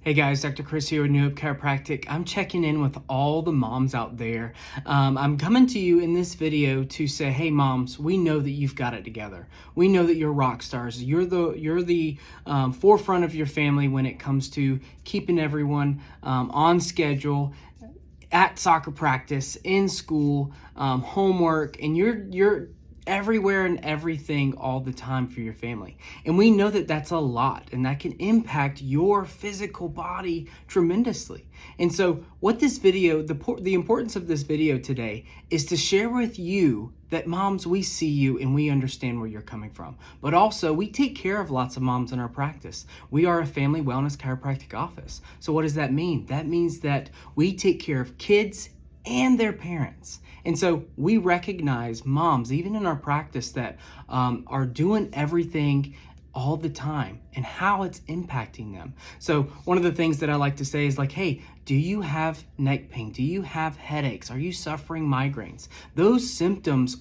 Hey guys, Dr. Chris here with New Hope Chiropractic. I'm checking in with all the moms out there. I'm coming to you in this video to say, hey moms, we know that you've got it together. We know that you're rock stars. You're the forefront of your family when it comes to keeping everyone on schedule, at soccer practice, in school, homework, and you're everywhere and everything all the time for your family. And we know that that's a lot, and that can impact your physical body tremendously. And so what this video, the importance of this video today is to share with you that moms, we see you and we understand where you're coming from. But also we take care of lots of moms in our practice. We are a family wellness chiropractic office. So what does that mean? That means that we take care of kids and their parents. And so we recognize moms, even in our practice, that are doing everything all the time and how it's impacting them. So one of the things that I like to say is like, hey, do you have neck pain? Do you have headaches? Are you suffering migraines? Those symptoms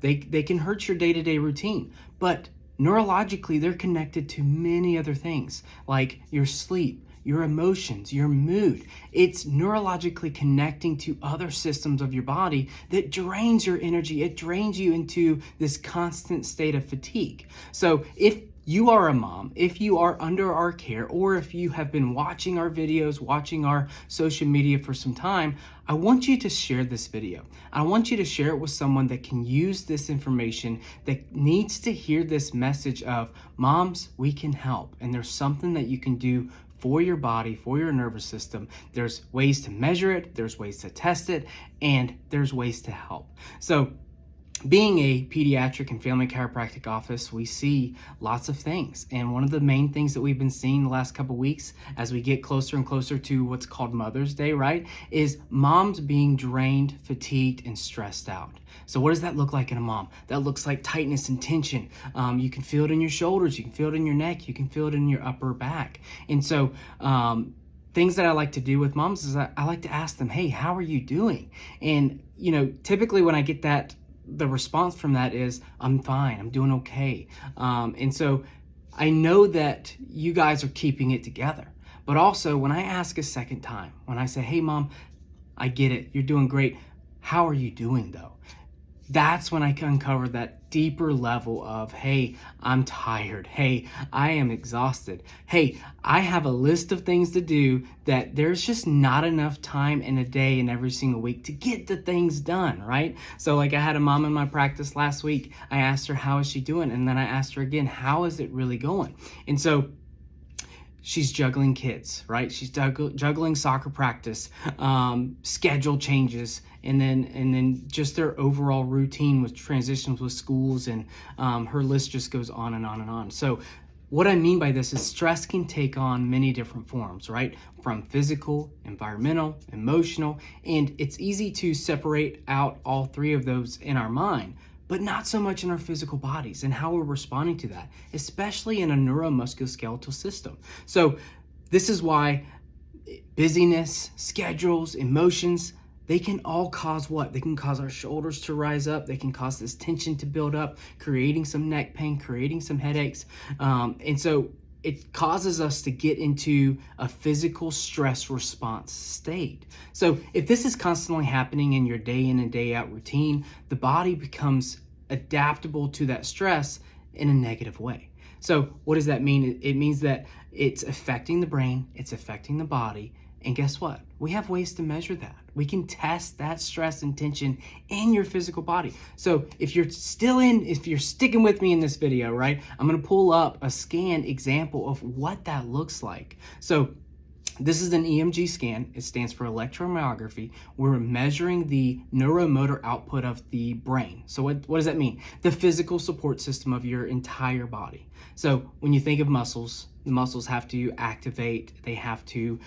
they can hurt your day-to-day routine, but neurologically, they're connected to many other things like your sleep, your emotions, your mood. It's neurologically connecting to other systems of your body that drains your energy. It drains you into this constant state of fatigue. So if you are a mom, if you are under our care, or if you have been watching our videos, watching our social media for some time, I want you to share this video. I want you to share it with someone that can use this information, that needs to hear this message of, moms, we can help. And there's something that you can do for your body, for your nervous system. There's ways to measure it, there's ways to test it, and there's ways to help. So being a pediatric and family chiropractic office, we see lots of things. And one of the main things that we've been seeing the last couple of weeks as we get closer and closer to what's called Mother's Day, right, is moms being drained, fatigued, and stressed out. So what does that look like in a mom? That looks like tightness and tension. You can feel it in your shoulders, you can feel it in your neck, you can feel it in your upper back. And so things that I like to do with moms is I like to ask them, hey, how are you doing? And typically when I get the response from that is, I'm fine, I'm doing okay. And so I know that you guys are keeping it together. But also when I ask a second time, when I say, hey mom, I get it, you're doing great. How are you doing though? That's when I can uncover that deeper level of, hey, I'm tired. Hey, I am exhausted. Hey, I have a list of things to do that there's just not enough time in a day and every single week to get the things done, right? So like I had a mom in my practice last week. I asked her, how is she doing? And then I asked her again, how is it really going? And so she's juggling kids, right? She's juggling soccer practice, schedule changes, and then just their overall routine with transitions with schools, and her list just goes on and on and on. So what I mean by this is stress can take on many different forms, right? From physical, environmental, emotional, and it's easy to separate out all three of those in our mind, but not so much in our physical bodies and how we're responding to that, especially in a neuromusculoskeletal system. So this is why busyness, schedules, emotions, they can all cause what? They can cause our shoulders to rise up. They can cause this tension to build up, creating some neck pain, creating some headaches. And so it causes us to get into a physical stress response state. So if this is constantly happening in your day in and day out routine, the body becomes adaptable to that stress in a negative way. So what does that mean? It means that it's affecting the brain, it's affecting the body, and guess what? We have ways to measure that. We can test that stress and tension in your physical body. So if you're sticking with me in this video, right, I'm gonna pull up a scan example of what that looks like. So this is an EMG scan. It stands for electromyography. We're measuring the neuromotor output of the brain. So what does that mean? The physical support system of your entire body. So when you think of muscles, the muscles have to activate, they have to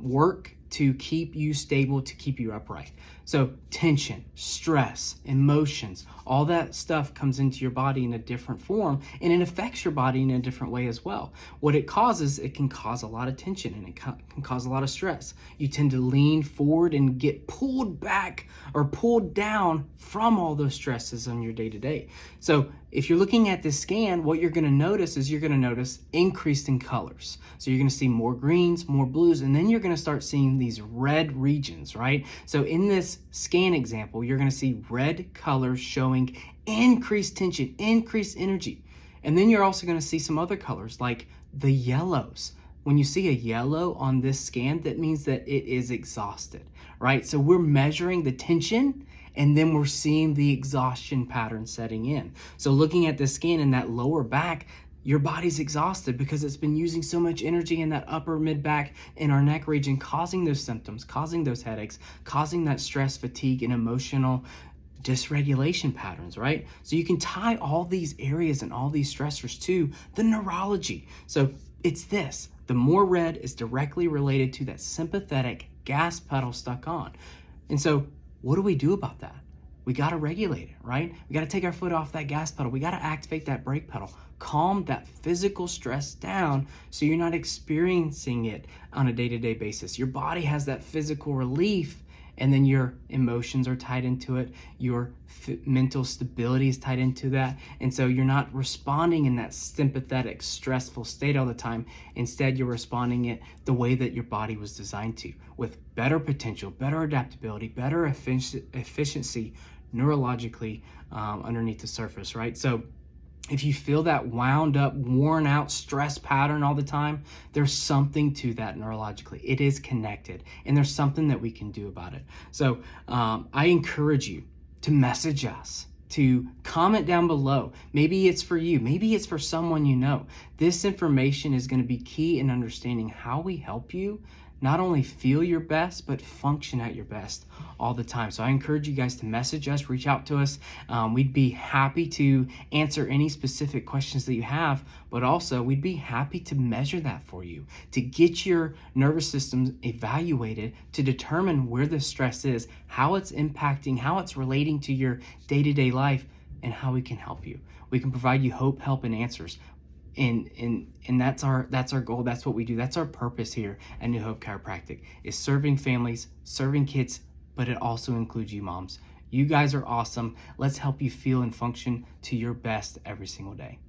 work to keep you stable, to keep you upright. So tension, stress, emotions, all that stuff comes into your body in a different form, and it affects your body in a different way as well. What it causes, it can cause a lot of tension, and it can cause a lot of stress. You tend to lean forward and get pulled back or pulled down from all those stresses on your day-to-day. So if you're looking at this scan, what you're going to notice is you're going to notice increase in colors. So you're going to see more greens, more blues, and then you're going to start seeing these red regions, right? So in this scan example, you're going to see red colors showing increased tension, increased energy. And then you're also going to see some other colors like the yellows. When you see a yellow on this scan, that means that it is exhausted, right? So we're measuring the tension, and then we're seeing the exhaustion pattern setting in. So looking at the scan in that lower back, your body's exhausted because it's been using so much energy in that upper mid back in our neck region, causing those symptoms, causing those headaches, causing that stress, fatigue, and emotional dysregulation patterns, right? So you can tie all these areas and all these stressors to the neurology. So it's this: the more red is directly related to that sympathetic gas pedal stuck on. And so what do we do about that? We got to regulate it, right? We got to take our foot off that gas pedal. We got to activate that brake pedal, calm that physical stress down so you're not experiencing it on a day-to-day basis. Your body has that physical relief, and then your emotions are tied into it. Your mental stability is tied into that. And so you're not responding in that sympathetic, stressful state all the time. Instead, you're responding it the way that your body was designed to, with better potential, better adaptability, better efficiency neurologically underneath the surface, right? So if you feel that wound up, worn out stress pattern all the time, there's something to that neurologically. It is connected, and there's something that we can do about it. So I encourage you to message us, to comment down below. Maybe it's for you. Maybe it's for someone you know. This information is going to be key in understanding how we help you not only feel your best, but function at your best all the time. So I encourage you guys to message us, reach out to us. We'd be happy to answer any specific questions that you have, but also we'd be happy to measure that for you, to get your nervous system evaluated to determine where the stress is, how it's impacting, how it's relating to your day-to-day life, and how we can help you. We can provide you hope, help, and answers. And that's our goal. That's what we do. That's our purpose here at New Hope Chiropractic, is serving families, serving kids, but it also includes you moms. You guys are awesome. Let's help you feel and function to your best every single day.